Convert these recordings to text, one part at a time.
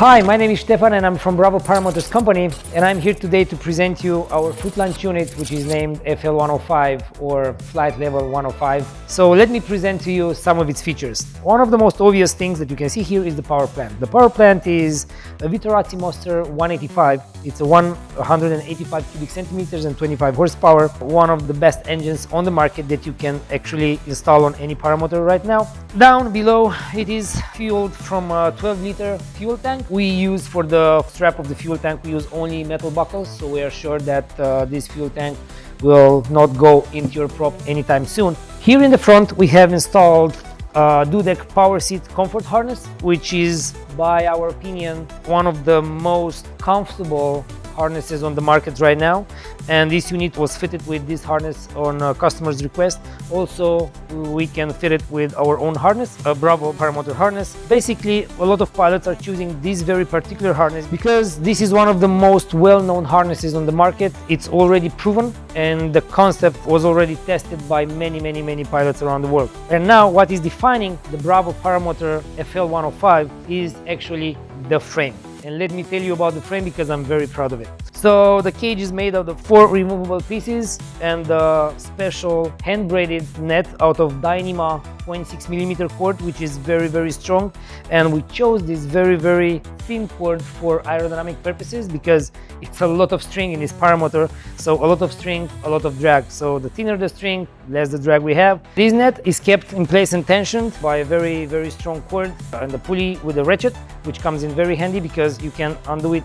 Hi, my name is Stefan and I'm from Bravo Paramotors company, and I'm here today to present you our foot launch unit, which is named FL105 or Flight Level 105. So let me present to you some of its features. One of the most obvious things that you can see here is the power plant. The power plant is a Vittorazi Moster 185. It's a 185 cubic centimeters and 25 horsepower. One of the best engines on the market that you can actually install on any paramotor right now. Down below, it is fueled from a 12-liter fuel tank. We use for the strap of the fuel tank, we use only metal buckles, so we are sure that this fuel tank will not go into your prop anytime soon. Here in the front, we have installed Gooseneck power seat comfort harness, which is, by our opinion, one of the most comfortable harnesses on the market right now, and this unit was fitted with this harness on a customer's request. Also, we can fit it with our own harness, a Bravo paramotor harness. Basically, a lot of pilots are choosing this very particular harness because this is one of the most well-known harnesses on the market. It's already proven, and the concept was already tested by many pilots around the world. And now what is defining the Bravo paramotor FL105 is actually the frame. And let me tell you about the frame because I'm very proud of it. So the cage is made out of 4 removable pieces and a special hand braided net out of Dyneema 26mm cord, which is very strong. And we chose this very thin cord for aerodynamic purposes because it's a lot of string in this paramotor. So a lot of string, a lot of drag. So the thinner the string, less the drag we have. This net is kept in place and tensioned by a very strong cord and a pulley with a ratchet, which comes in very handy because you can undo it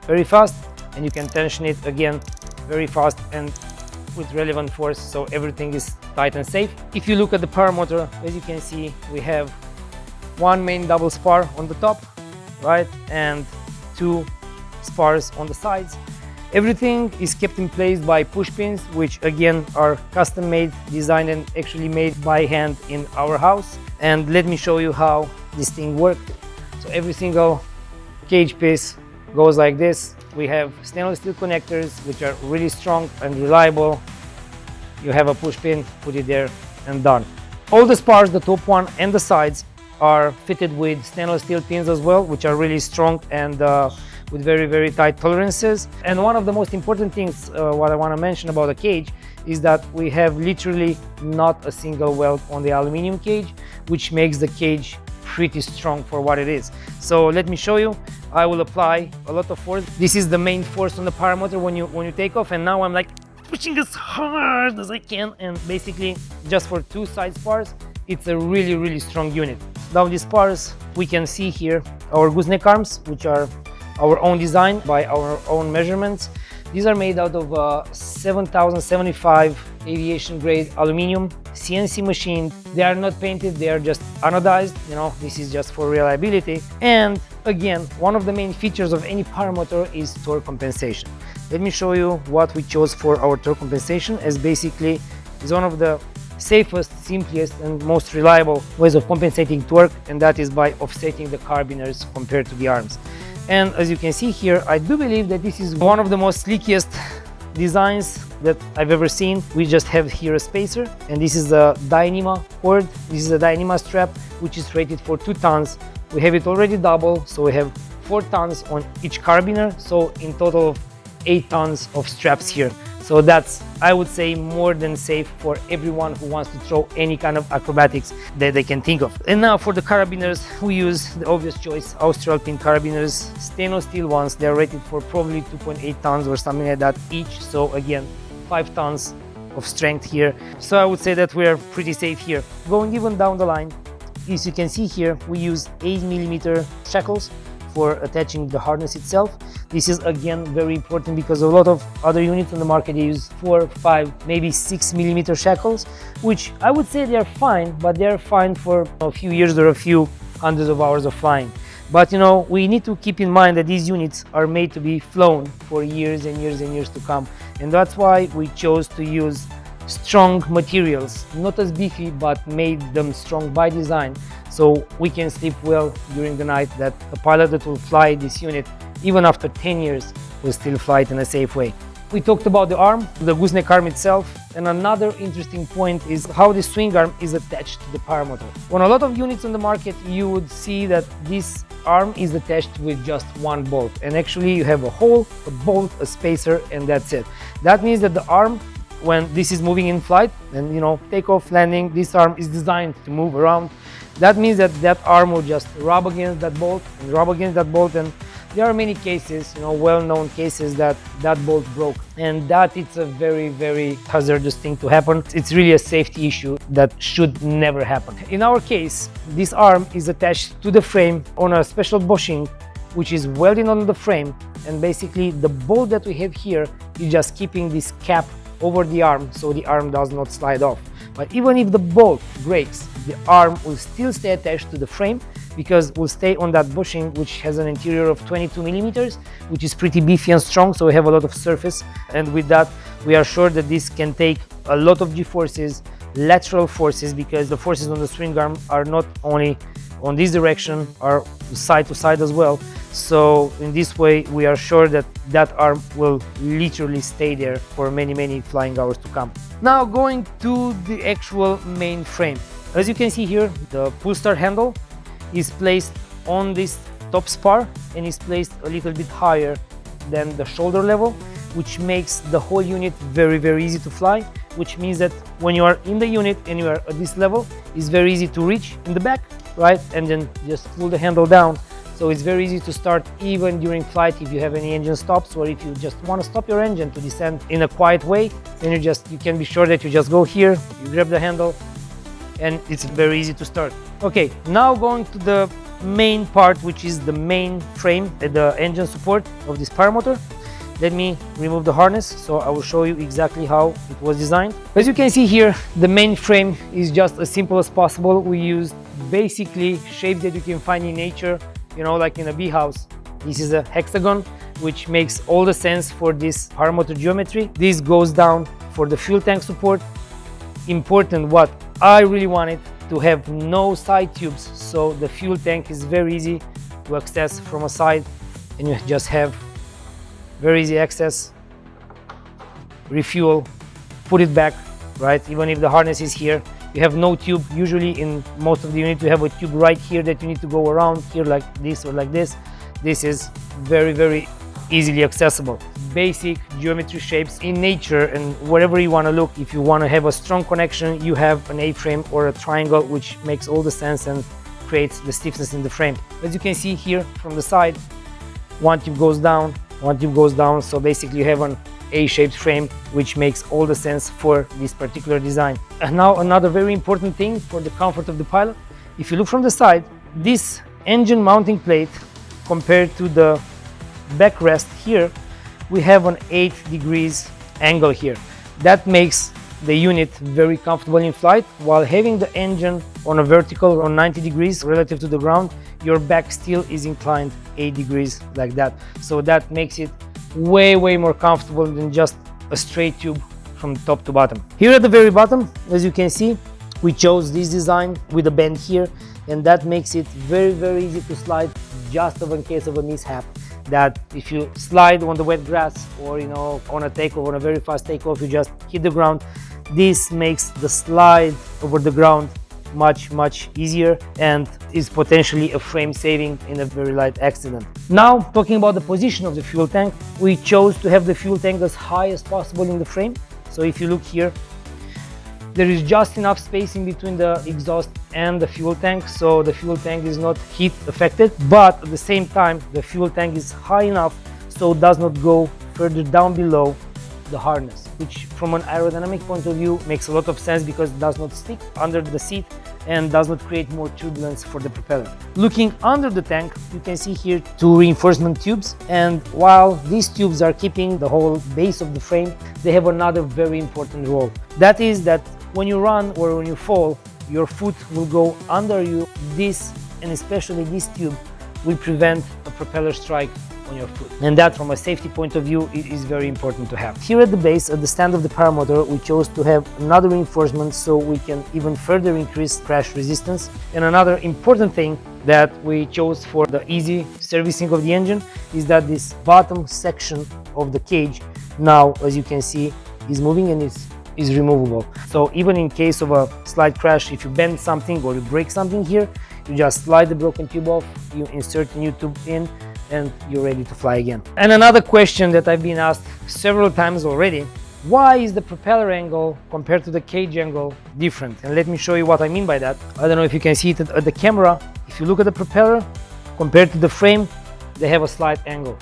very fast and you can tension it again very fast and with relevant force, so everything is tight and safe. If you look at the paramotor, as you can see, we have one main double spar on the top, right, and 2 spars on the sides. Everything is kept in place by push pins, which again are custom made, designed and actually made by hand in our house. And let me show you how this thing works. So every single cage piece goes like this. We have stainless steel connectors, which are really strong and reliable. You have a push pin, put it there and done. All the spars, the top one and the sides, are fitted with stainless steel pins as well, which are really strong and with very tight tolerances. And one of the most important things what I want to mention about the cage is that we have literally not a single weld on the aluminum cage, which makes the cage pretty strong for what it is. So let me show you. I will apply a lot of force. This is the main force on the paramotor when you take off, and now I'm like pushing as hard as I can, and basically just for 2 side spars, it's a really strong unit. Now these spars, we can see here our gooseneck arms, which are our own design by our own measurements. These are made out of 7075 aviation grade aluminum, CNC machined. They are not painted, they are just anodized, you know, this is just for reliability. And again, one of the main features of any paramotor is torque compensation. Let me show you what we chose for our torque compensation, as basically is one of the safest, simplest and most reliable ways of compensating torque, and that is by offsetting the carbiners compared to the arms. And as you can see here, I do believe that this is one of the most sleekest designs that I've ever seen. We just have here a spacer, and this is a Dyneema cord. This is a Dyneema strap, which is rated for 2 tons. We have it already double, so we have 4 tons on each carbiner, so in total of 8 tons of straps here. So that's, I would say, more than safe for everyone who wants to throw any kind of acrobatics that they can think of. And now for the carabiners, we use the obvious choice, Austral pin carabiners, stainless steel ones. They're rated for probably 2.8 tons or something like that each. So again, 5 tons of strength here. So I would say that we're pretty safe here. Going even down the line, as you can see here, we use 8mm shackles for attaching the harness itself. This is again very important because a lot of other units on the market use 4, 5, maybe 6mm shackles, which I would say they're fine, but they're fine for a few years or a few hundreds of hours of flying. But you know, we need to keep in mind that these units are made to be flown for years and years to come, and that's why we chose to use strong materials, not as beefy, but made them strong by design, so we can sleep well during the night, that a pilot that will fly this unit even after 10 years will still fly it in a safe way. We talked about the arm, the gooseneck arm itself. And another interesting point is how the swing arm is attached to the paramotor. On a lot of units on the market, you would see that this arm is attached with just one bolt, and actually you have a hole, a bolt, a spacer, and that's it. That means that the arm, when this is moving in flight and takeoff, landing, this arm is designed to move around. That means that that arm will just rub against that bolt and rub against that bolt, and there are many cases, well-known cases that bolt broke, and that it's a very, very hazardous thing to happen. It's really a safety issue that should never happen. In our case, this arm is attached to the frame on a special bushing, which is welded on the frame, and basically the bolt that we have here is just keeping this cap over the arm so the arm does not slide off. But even if the bolt breaks, the arm will still stay attached to the frame because it will stay on that bushing, which has an interior of 22 millimeters, which is pretty beefy and strong, so we have a lot of surface, and with that we are sure that this can take a lot of G-forces, lateral forces, because the forces on the swing arm are not only on this direction, are side to side as well. So in this way we are sure that that arm will literally stay there for many, many flying hours to come. Now going to the actual main frame. As you can see here, the pull start handle is placed on this top spar and is placed a little bit higher than the shoulder level, which makes the whole unit very, very easy to fly, which means that when you are in the unit and you are at this level, it's very easy to reach in the back, right, and then just pull the handle down. So it's very easy to start even during flight if you have any engine stops, or if you just want to stop your engine to descend in a quiet way, then you can be sure that you just go here, you grab the handle, and it's very easy to start. Okay, now going to the main part, which is the main frame, the engine support of this paramotor. Let me remove the harness so I will show you exactly how it was designed. As you can see here, the main frame is just as simple as possible. We used basically shapes that you can find in nature, like in a bee house. This is a hexagon, which makes all the sense for this paramotor geometry. This goes down for the fuel tank support. Important, what I really wanted to have no side tubes, so the fuel tank is very easy to access from a side, and you just have very easy access, refuel, put it back, right? Even if the harness is here, you have no tube. Usually in most of the unit you have a tube right here that you need to go around here like this or like this. This is very, very easily accessible. Basic geometry shapes in nature, and wherever you want to look, if you want to have a strong connection, you have an A-frame or a triangle, which makes all the sense and creates the stiffness in the frame. As you can see here from the side, one tube goes down, one tube goes down, so basically you have an A-shaped frame, which makes all the sense for this particular design. And now another very important thing for the comfort of the pilot. If you look from the side, this engine mounting plate compared to the backrest here, we have an 8 degrees angle here. That makes the unit very comfortable in flight. While having the engine on a vertical on 90 degrees relative to the ground, your back still is inclined 8 degrees like that. So that makes it way, way more comfortable than just a straight tube from top to bottom. Here at the very bottom, as you can see, we chose this design with a bend here, and that makes it very, very easy to slide, just in case of a mishap. That if you slide on the wet grass, or on a takeoff, on a very fast takeoff, you just hit the ground, this makes the slide over the ground much, much easier, and is potentially a frame saving in a very light accident. Now, talking about the position of the fuel tank, we chose to have the fuel tank as high as possible in the frame. So if you look here, there is just enough space in between the exhaust and the fuel tank, so the fuel tank is not heat affected, but at the same time the fuel tank is high enough so it does not go further down below the harness, which from an aerodynamic point of view makes a lot of sense because it does not stick under the seat and does not create more turbulence for the propeller. Looking under the tank, you can see here 2 reinforcement tubes, and while these tubes are keeping the whole base of the frame, they have another very important role. That is that when you run or when you fall, your foot will go under you. This, and especially this tube, will prevent a propeller strike on your foot, and that from a safety point of view is very important to have. Here at the base, at the stand of the paramotor, we chose to have another reinforcement so we can even further increase crash resistance. And another important thing that we chose for the easy servicing of the engine is that this bottom section of the cage now, as you can see, is moving and is is removable. So even in case of a slight crash, if you bend something or you break something here, you just slide the broken tube off, you insert a new tube in, and you're ready to fly again. And another question that I've been asked several times already: why is the propeller angle compared to the cage angle different? And let me show you what I mean by that. I don't know if you can see it at the camera. If you look at the propeller compared to the frame, they have a slight angle.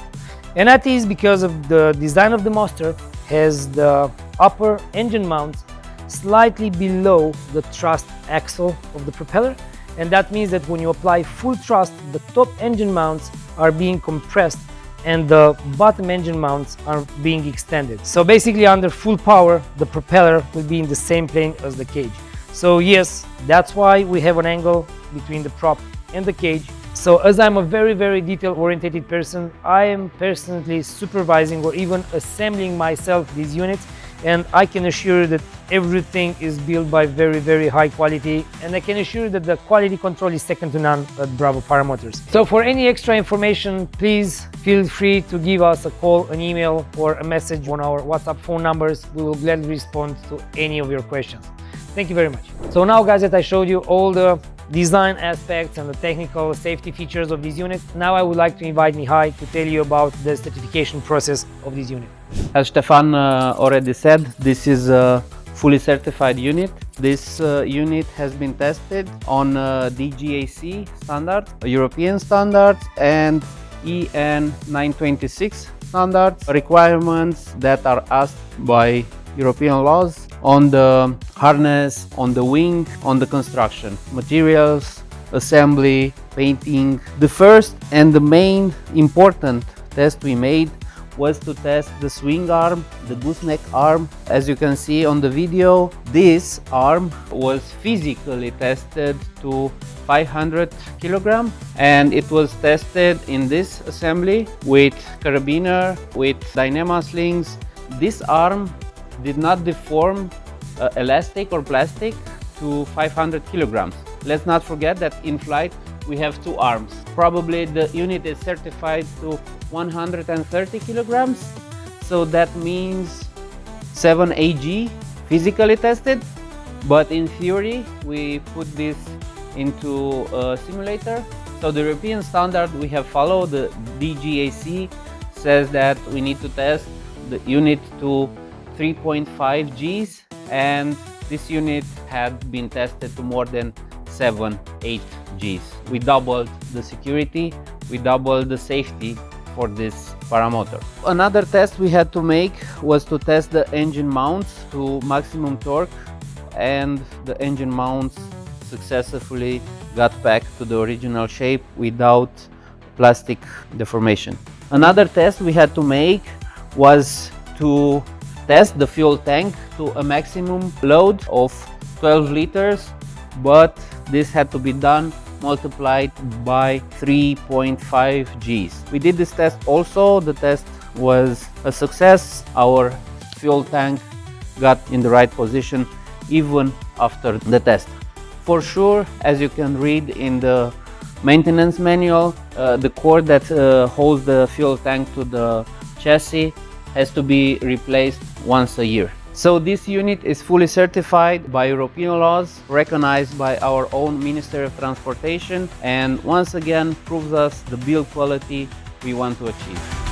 And that is because of the design of the Moster has the upper engine mounts slightly below the thrust axle of the propeller. And that means that when you apply full thrust, the top engine mounts are being compressed and the bottom engine mounts are being extended. So basically under full power, the propeller will be in the same plane as the cage. So yes, that's why we have an angle between the prop and the cage. So as I'm a very detail oriented person, I am personally supervising or even assembling myself these units, and I can assure you that everything is built by very high quality, and I can assure you that the quality control is second to none at Bravo Paramotors. So for any extra information, please feel free to give us a call, an email, or a message on our WhatsApp phone numbers. We will gladly respond to any of your questions. Thank you very much. So now guys, that I showed you all the design aspects and the technical safety features of these units, now I would like to invite Mihai to tell you about the certification process of this unit. As Stefan already said, this is a fully certified unit. This unit has been tested on DGAC standards, European standards, and EN 926 standards, requirements that are asked by European laws on the harness, on the wing, on the construction, materials, assembly, painting. The first and the main important test we made was to test the swing arm, the gooseneck arm. As you can see on the video, this arm was physically tested to 500 kilograms, and it was tested in this assembly with carabiner, with dynama slings. This arm did not deform elastic or plastic to 500 kilograms. Let's not forget that in flight we have two arms. Probably the unit is certified to 130 kilograms, so that means 7 AG physically tested, but in theory we put this into a simulator. So the European standard we have followed, the DGAC, says that we need to test the unit to 3.5 Gs, and this unit had been tested to more than 7-8 Gs. We doubled the security, we doubled the safety for this paramotor. Another test we had to make was to test the engine mounts to maximum torque, and the engine mounts successfully got back to the original shape without plastic deformation. Another test we had to make was to test the fuel tank to a maximum load of 12 liters, but this had to be done multiplied by 3.5 Gs. We did this test also. The test was a success. Our fuel tank got in the right position even after the test. For sure, as you can read in the maintenance manual, the cord that holds the fuel tank to the chassis has to be replaced once a year. So this unit is fully certified by European laws, recognized by our own Ministry of Transportation, and once again proves us the build quality we want to achieve.